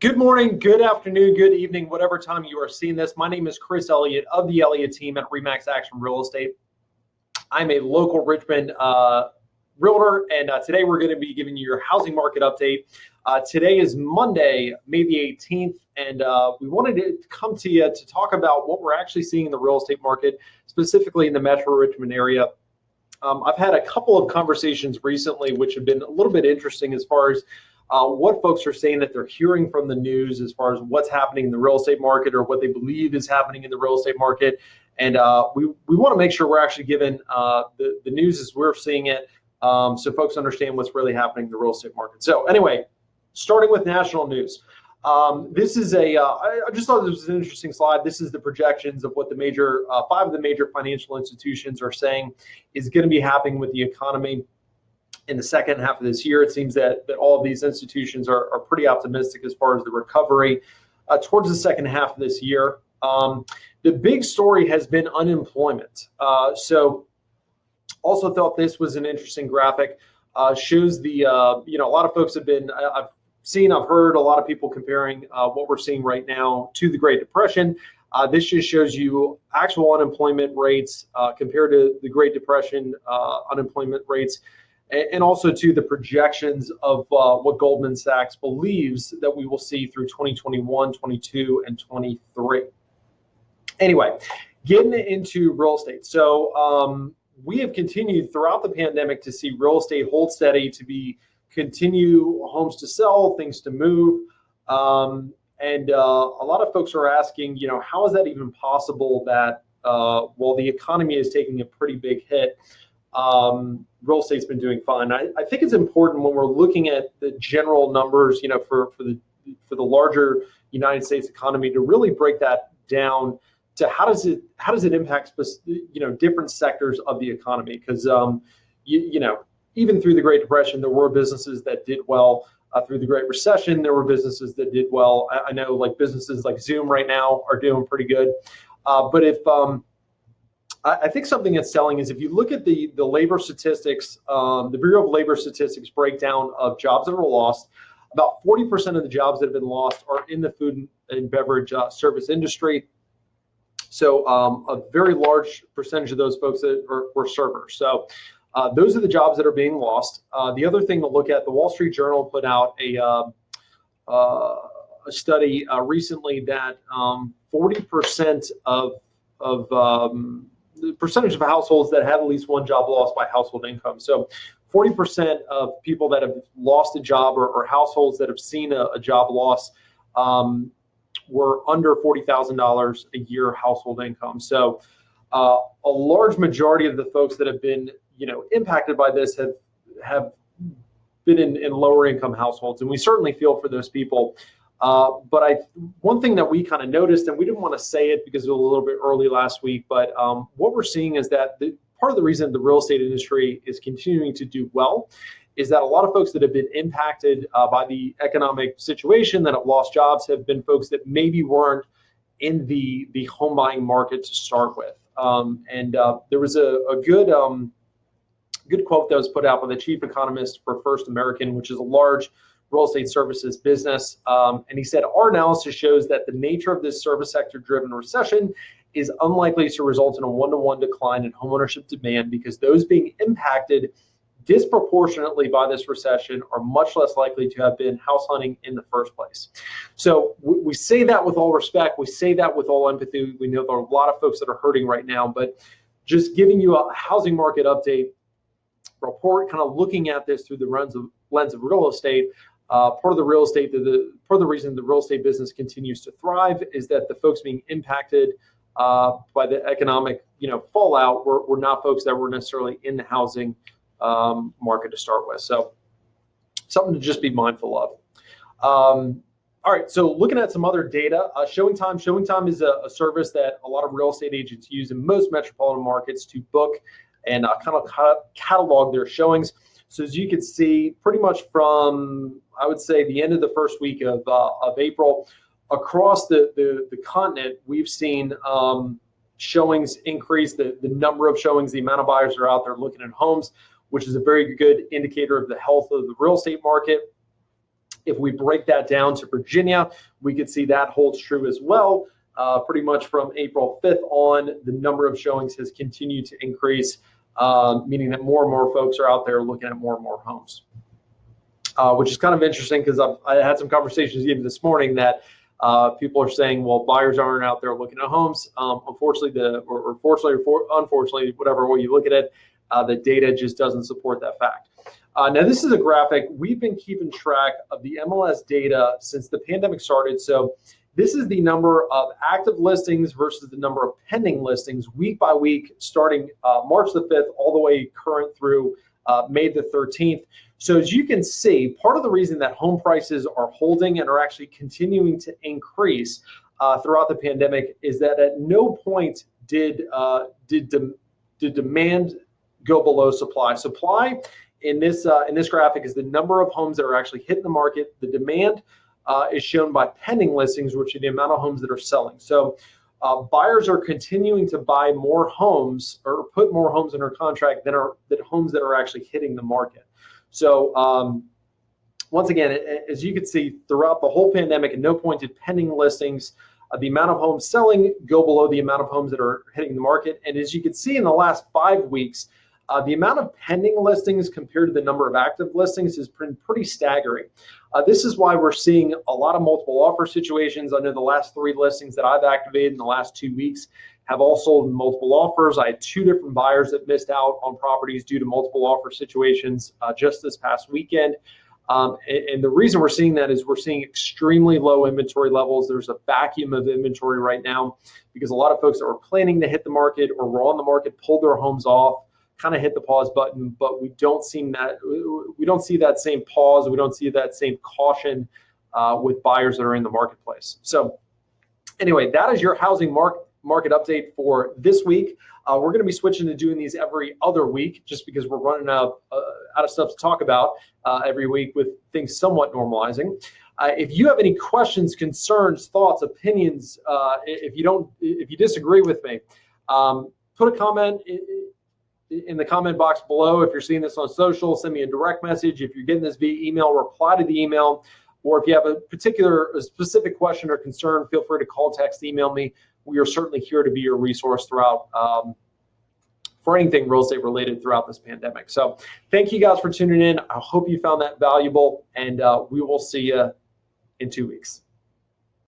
Good morning, good afternoon, good evening, whatever time you are seeing this. My name is Chris Elliott of the Elliott team at Remax Action Real Estate. I'm a local Richmond realtor, and today we're going to be giving you your housing market update. Today is Monday, May the 18th, and we wanted to come to you to talk about what we're actually seeing in the real estate market, specifically in the Metro Richmond area. I've had a couple of conversations recently which have been a little bit interesting as far as what folks are saying that they're hearing from the news as far as what's happening in the real estate market or what they believe is happening in the real estate market. And we want to make sure we're actually given the news as we're seeing it, so folks understand what's really happening in the real estate market. So anyway, starting with national news. This is I just thought this was an interesting slide. This is the projections of what the major, 5 of the major financial institutions are saying is going to be happening with the economy in the second half of this year. It seems that all of these institutions are pretty optimistic as far as the recovery towards the second half of this year. The big story has been unemployment. So also thought this was an interesting graphic. Shows the, a lot of folks have been, I've heard a lot of people comparing what we're seeing right now to the Great Depression. This just shows you actual unemployment rates compared to the Great Depression unemployment rates, and also to the projections of what Goldman Sachs believes that we will see through 2021, 22, and 23. Anyway, getting into real estate. So we have continued throughout the pandemic to see real estate hold steady, to continue homes to sell, things to move. And a lot of folks are asking, how is that even possible that while the economy is taking a pretty big hit, real estate's been doing fine. I think it's important when we're looking at the general numbers, for the larger United States economy, to really break that down to how does it impact different sectors of the economy, because even through the Great Depression there were businesses that did well. Through the Great Recession there were businesses that did well. I know like businesses like Zoom right now are doing pretty good, but if I think something that's telling is if you look at the labor statistics, the Bureau of Labor Statistics breakdown of jobs that were lost, about 40% of the jobs that have been lost are in the food and beverage service industry. So a very large percentage of those folks that were servers. So those are the jobs that are being lost. The other thing to look at, the Wall Street Journal put out a study recently that 40% of the percentage of households that had at least one job lost by household income. So 40% of people that have lost a job or households that have seen a job loss were under $40,000 a year household income. So a large majority of the folks that have been impacted by this have been in lower income households, and we certainly feel for those people. But one thing that we kind of noticed, and we didn't want to say it because it was a little bit early last week, but what we're seeing is that part of the reason the real estate industry is continuing to do well is that a lot of folks that have been impacted by the economic situation, that have lost jobs, have been folks that maybe weren't in the home buying market to start with. And there was a good quote that was put out by the chief economist for First American, which is a large real estate services business. And he said, our analysis shows that the nature of this service sector driven recession is unlikely to result in a one-to-one decline in homeownership demand, because those being impacted disproportionately by this recession are much less likely to have been house hunting in the first place. So we say that with all respect. We say that with all empathy. We know there are a lot of folks that are hurting right now, but just giving you a housing market update report, kind of looking at this through the lens of real estate. Part of the reason the real estate business continues to thrive is that the folks being impacted by the economic fallout were not folks that were necessarily in the housing market to start with. So something to just be mindful of. All right, so looking at some other data, showing time. Showing time is a service that a lot of real estate agents use in most metropolitan markets to book and kind of catalog their showings. So as you can see, pretty much from, I would say, the end of the first week of April, across the continent, we've seen showings increase, the number of showings, the amount of buyers that are out there looking at homes, which is a very good indicator of the health of the real estate market. If we break that down to Virginia, we could see that holds true as well. Pretty much from April 5th on, the number of showings has continued to increase, meaning that more and more folks are out there looking at more and more homes, which is kind of interesting because I had some conversations even this morning that people are saying, well, buyers aren't out there looking at homes. Unfortunately, unfortunately, whatever way you look at it, the data just doesn't support that fact. Now, this is a graphic. We've been keeping track of the MLS data since the pandemic started. So this is the number of active listings versus the number of pending listings week by week, starting March the 5th all the way current through May the 13th. So as you can see, part of the reason that home prices are holding and are actually continuing to increase throughout the pandemic is that at no point did demand go below supply. Supply in this graphic is the number of homes that are actually hitting the market. The demand is shown by pending listings, which are the amount of homes that are selling. So buyers are continuing to buy more homes or put more homes under contract than homes that are actually hitting the market. So once again, as you can see, throughout the whole pandemic, at no point did pending listings, the amount of homes selling, go below the amount of homes that are hitting the market. And as you can see in the last 5 weeks, the amount of pending listings compared to the number of active listings has been pretty staggering. This is why we're seeing a lot of multiple offer situations. I know the last 3 listings that I've activated in the last 2 weeks have all sold in multiple offers. I had 2 different buyers that missed out on properties due to multiple offer situations just this past weekend. And the reason we're seeing that is we're seeing extremely low inventory levels. There's a vacuum of inventory right now because a lot of folks that were planning to hit the market or were on the market pulled their homes off, kind of hit the pause button, but we don't see that same pause. We don't see that same caution with buyers that are in the marketplace. So anyway, that is your housing market update for this week. We're going to be switching to doing these every other week just because we're running out of stuff to talk about every week with things somewhat normalizing. If you have any questions, concerns, thoughts, opinions, if you disagree with me, put a comment in the comment box below. If you're seeing this on social, send me a direct message. If you're getting this via email, reply to the email. Or if you have a specific question or concern, feel free to call, text, email me. We are certainly here to be your resource throughout for anything real estate related throughout this pandemic. So thank you guys for tuning in. I hope you found that valuable, and we will see you in 2 weeks.